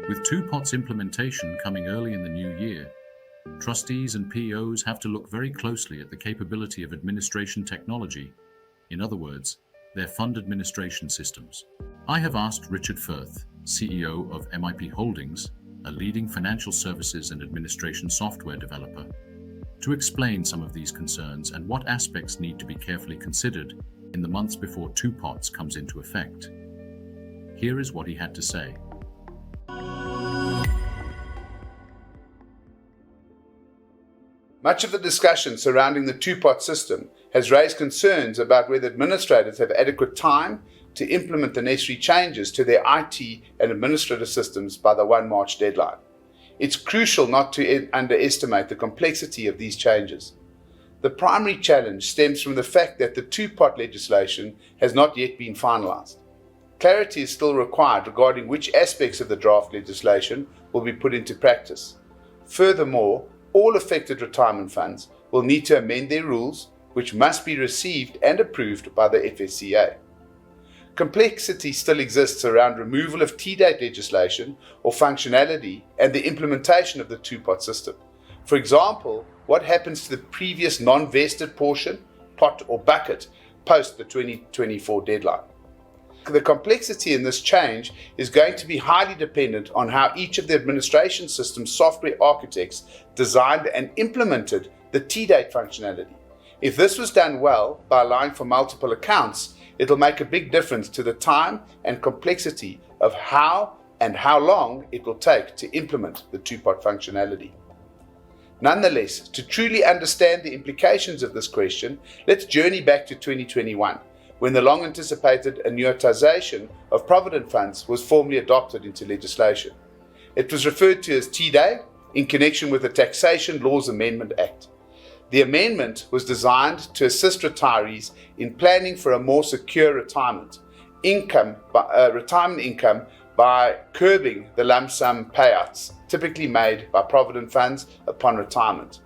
With two-pots implementation coming early in the new year, trustees and POs have to look very closely at the capability of administration technology, in other words, their fund administration systems. I have asked Richard Firth, CEO of MIP Holdings, a leading financial services and administration software developer, to explain some of these concerns and what aspects need to be carefully considered in the months before two pots comes into effect. Here is what he had to say. Much of the discussion surrounding the two-pot system has raised concerns about whether administrators have adequate time to implement the necessary changes to their IT and administrative systems by the 1 March deadline. It's crucial not to underestimate the complexity of these changes. The primary challenge stems from the fact that the two-pot legislation has not yet been finalised. Clarity is still required regarding which aspects of the draft legislation will be put into practice. Furthermore, all affected retirement funds will need to amend their rules, which must be received and approved by the FSCA. Complexity still exists around removal of T-date legislation or functionality and the implementation of the two-pot system. For example, what happens to the previous non-vested portion, pot or bucket, post the 2024 deadline? The complexity in this change is going to be highly dependent on how each of the administration system's software architects designed and implemented the T-date functionality. If this was done well by allowing for multiple accounts, it'll make a big difference to the time and complexity of how and how long it will take to implement the two-pot functionality. Nonetheless, to truly understand the implications of this question, let's journey back to 2021. When the long-anticipated annuitization of provident funds was formally adopted into legislation. It was referred to as T-Day in connection with the Taxation Laws Amendment Act. The amendment was designed to assist retirees in planning for a more secure retirement income by curbing the lump sum payouts typically made by provident funds upon retirement.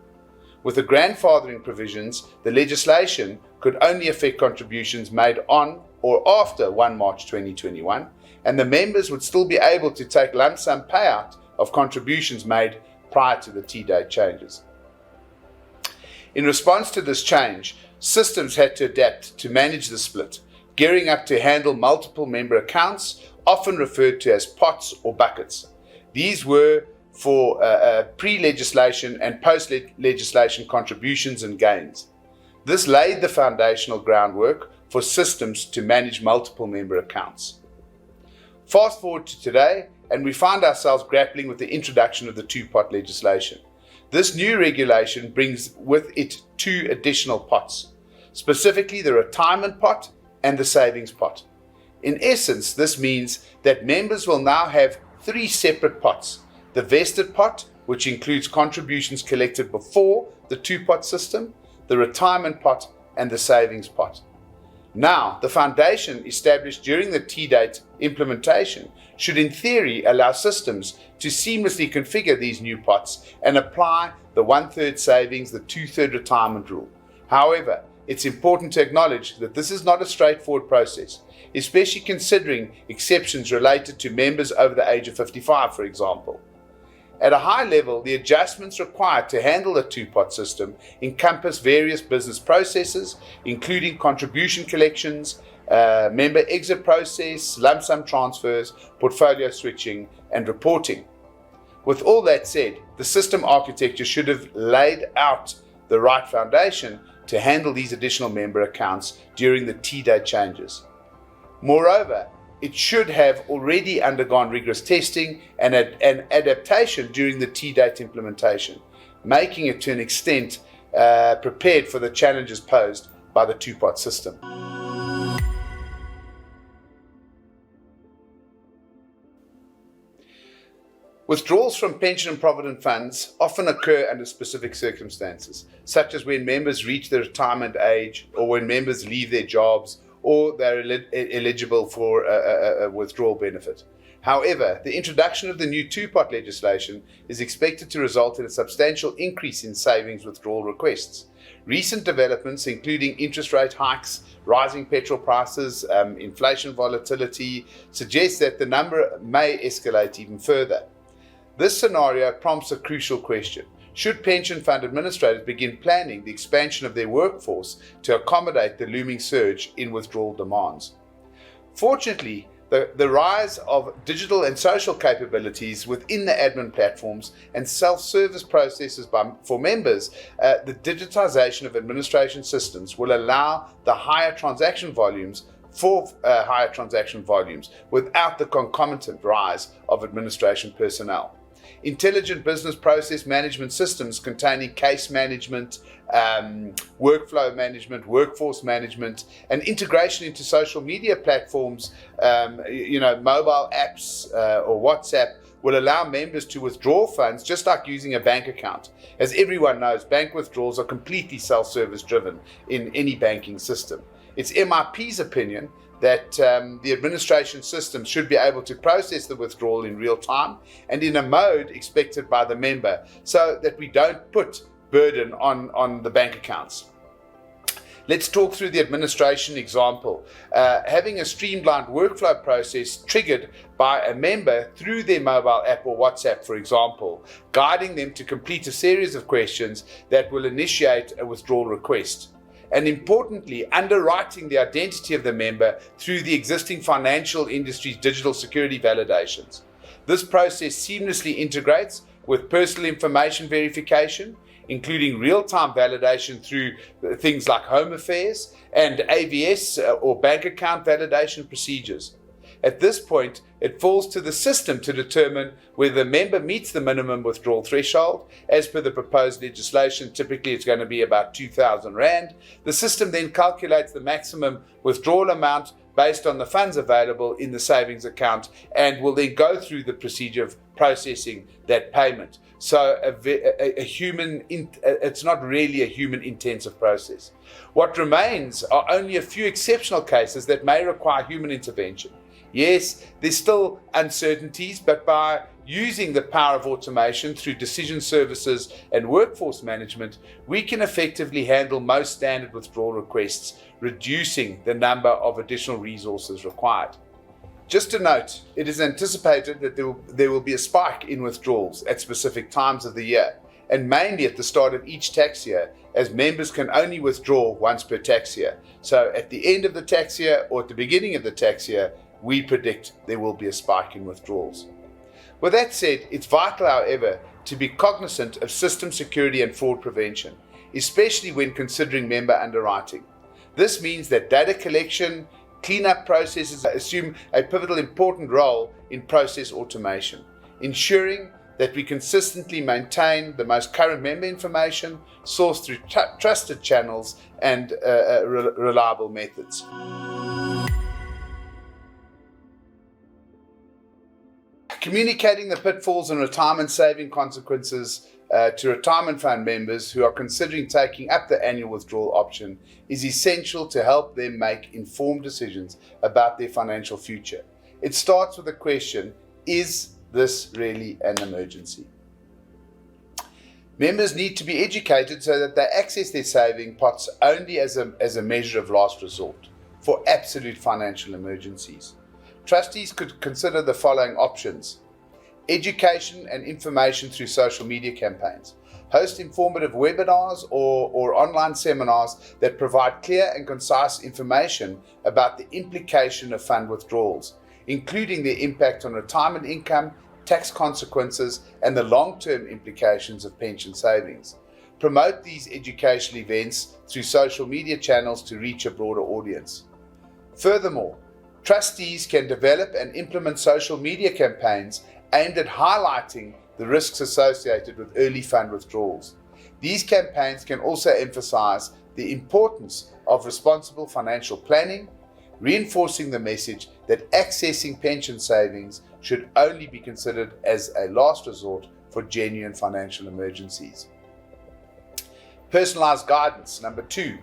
With the grandfathering provisions, the legislation could only affect contributions made on or after 1 March 2021, and the members would still be able to take lump sum payout of contributions made prior to the T-date changes. In response to this change, systems had to adapt to manage the split, gearing up to handle multiple member accounts, often referred to as pots or buckets. These were for pre-legislation and post-legislation contributions and gains. This laid the foundational groundwork for systems to manage multiple member accounts. Fast forward to today, and we find ourselves grappling with the introduction of the two-pot legislation. This new regulation brings with it two additional pots, specifically the retirement pot and the savings pot. In essence, this means that members will now have three separate pots: the vested pot, which includes contributions collected before the two-pot system, the retirement pot, and the savings pot. Now, the foundation established during the T-date implementation should in theory allow systems to seamlessly configure these new pots and apply the 1/3 savings, the 2/3 retirement rule. However, it's important to acknowledge that this is not a straightforward process, especially considering exceptions related to members over the age of 55, for example. At a high level, the adjustments required to handle the two-pot system encompass various business processes, including contribution collections, member exit process, lump sum transfers, portfolio switching, and reporting. With all that said, the system architecture should have laid out the right foundation to handle these additional member accounts during the T-Day changes. Moreover, it should have already undergone rigorous testing and adaptation during the T-date implementation, making it to an extent prepared for the challenges posed by the two-pot system. Withdrawals from pension and provident funds often occur under specific circumstances, such as when members reach the retirement age or when members leave their jobs or they're eligible for a withdrawal benefit. However, the introduction of the new two-pot legislation is expected to result in a substantial increase in savings withdrawal requests. Recent developments, including interest rate hikes, rising petrol prices, inflation volatility, suggest that the number may escalate even further. This scenario prompts a crucial question. Should pension fund administrators begin planning the expansion of their workforce to accommodate the looming surge in withdrawal demands? Fortunately, the rise of digital and social capabilities within the admin platforms and self-service processes for members, the digitization of administration systems will allow the higher transaction volumes without the concomitant rise of administration personnel. Intelligent business process management systems containing case management, workflow management, workforce management, and integration into social media platforms, mobile apps or WhatsApp, will allow members to withdraw funds just like using a bank account. As everyone knows, bank withdrawals are completely self-service driven in any banking system. It's MIP's opinion that the administration system should be able to process the withdrawal in real time and in a mode expected by the member, so that we don't put burden on the bank accounts. Let's talk through the administration example. Having a streamlined workflow process triggered by a member through their mobile app or WhatsApp, for example, guiding them to complete a series of questions that will initiate a withdrawal request. And importantly, underwriting the identity of the member through the existing financial industry's digital security validations. This process seamlessly integrates with personal information verification, including real-time validation through things like Home Affairs and AVS or bank account validation procedures. At this point, it falls to the system to determine whether the member meets the minimum withdrawal threshold. As per the proposed legislation, typically it's going to be about 2,000 Rand. The system then calculates the maximum withdrawal amount based on the funds available in the savings account and will then go through the procedure of processing that payment. So it's not really a human intensive process. What remains are only a few exceptional cases that may require human intervention. Yes, there's still uncertainties, but by using the power of automation through decision services and workforce management, we can effectively handle most standard withdrawal requests, reducing the number of additional resources required. Just a note, it is anticipated that there will be a spike in withdrawals at specific times of the year, and mainly at the start of each tax year, as members can only withdraw once per tax year. So at the end of the tax year or at the beginning of the tax year, we predict there will be a spike in withdrawals. With that said, it's vital, however, to be cognizant of system security and fraud prevention, especially when considering member underwriting. This means that data collection, cleanup processes assume a pivotal important role in process automation, ensuring that we consistently maintain the most current member information sourced through trusted channels and reliable methods. Communicating the pitfalls and retirement saving consequences to retirement fund members who are considering taking up the annual withdrawal option is essential to help them make informed decisions about their financial future. It starts with the question, is this really an emergency? Members need to be educated so that they access their saving pots only as a measure of last resort for absolute financial emergencies. Trustees could consider the following options: education and information through social media campaigns, host informative webinars or online seminars that provide clear and concise information about the implication of fund withdrawals, including their impact on retirement income, tax consequences, and the long-term implications of pension savings. Promote these educational events through social media channels to reach a broader audience. Furthermore, trustees can develop and implement social media campaigns aimed at highlighting the risks associated with early fund withdrawals. These campaigns can also emphasize the importance of responsible financial planning, reinforcing the message that accessing pension savings should only be considered as a last resort for genuine financial emergencies. Personalized guidance. Number 2.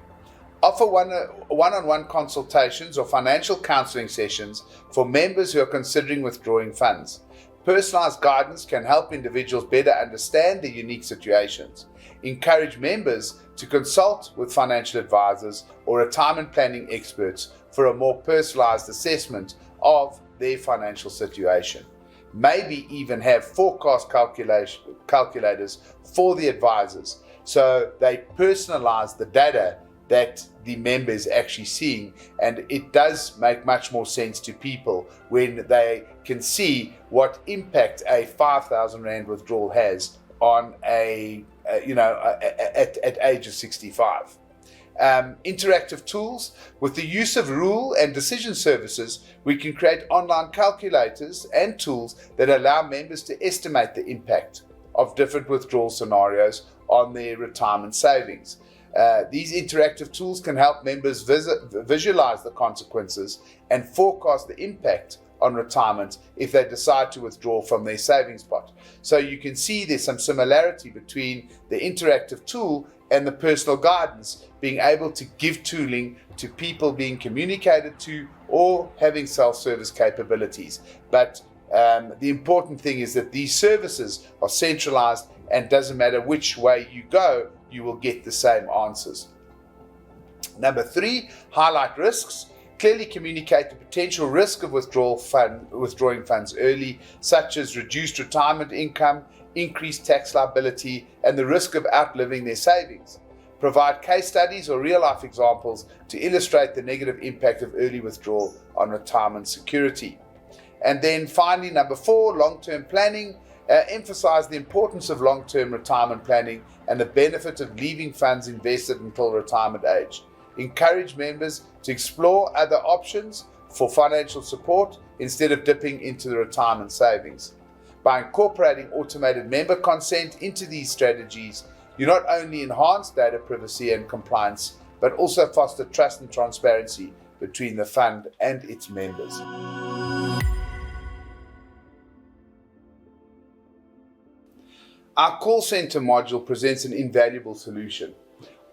Offer one-on-one consultations or financial counseling sessions for members who are considering withdrawing funds. Personalized guidance can help individuals better understand their unique situations. Encourage members to consult with financial advisors or retirement planning experts for a more personalized assessment of their financial situation. maybe even have forecast calculators for the advisors. So they personalize the data that the member is actually seeing, and it does make much more sense to people when they can see what impact a 5,000 Rand withdrawal has on at age of 65. Interactive tools. With the use of rule and decision services, we can create online calculators and tools that allow members to estimate the impact of different withdrawal scenarios on their retirement savings. These interactive tools can help members visualize the consequences and forecast the impact on retirement if they decide to withdraw from their savings pot. So you can see there's some similarity between the interactive tool and the personal guidance, being able to give tooling to people being communicated to or having self-service capabilities. But the important thing is that these services are centralized, and doesn't matter which way you go, you will get the same answers. Number 3, highlight risks. Clearly communicate the potential risk of withdrawing funds early, such as reduced retirement income, increased tax liability, and the risk of outliving their savings. Provide case studies or real-life examples to illustrate the negative impact of early withdrawal on retirement security. And then finally, number 4, long-term planning. Emphasize the importance of long-term retirement planning and the benefit of leaving funds invested until retirement age. Encourage members to explore other options for financial support instead of dipping into the retirement savings. By incorporating automated member consent into these strategies, you not only enhance data privacy and compliance, but also foster trust and transparency between the fund and its members. Our call center module presents an invaluable solution,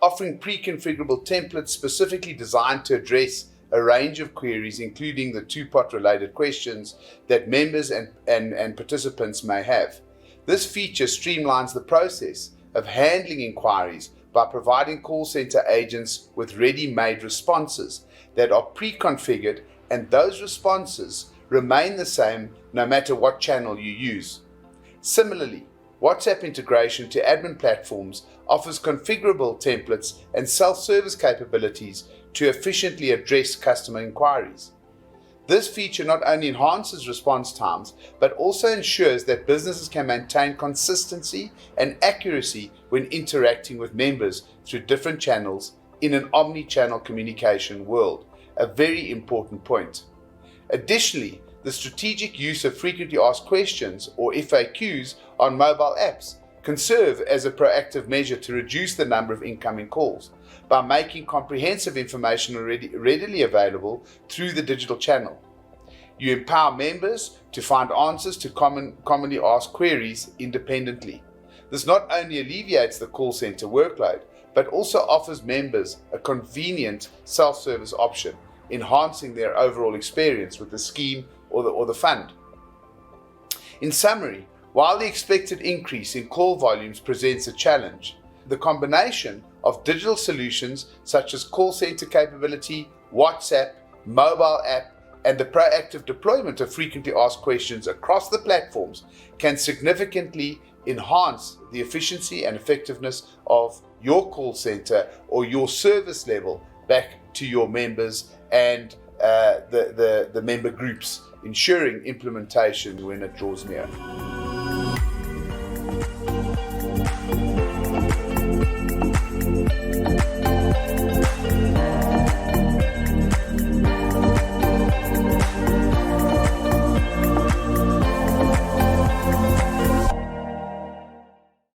offering pre-configurable templates specifically designed to address a range of queries, including the two-pot related questions that members and participants may have. This feature streamlines the process of handling inquiries by providing call center agents with ready-made responses that are pre-configured, and those responses remain the same no matter what channel you use. Similarly, WhatsApp integration to admin platforms offers configurable templates and self-service capabilities to efficiently address customer inquiries. This feature not only enhances response times, but also ensures that businesses can maintain consistency and accuracy when interacting with members through different channels in an omni-channel communication world, a very important point. Additionally, the strategic use of frequently asked questions, or FAQs, on mobile apps can serve as a proactive measure to reduce the number of incoming calls by making comprehensive information readily available through the digital channel. You empower members to find answers to commonly asked queries independently. This not only alleviates the call center workload, but also offers members a convenient self-service option, enhancing their overall experience with the scheme or the fund. In summary, while the expected increase in call volumes presents a challenge, the combination of digital solutions such as call center capability, WhatsApp, mobile app, and the proactive deployment of frequently asked questions across the platforms can significantly enhance the efficiency and effectiveness of your call center or your service level back to your members and the member groups, ensuring implementation when it draws near.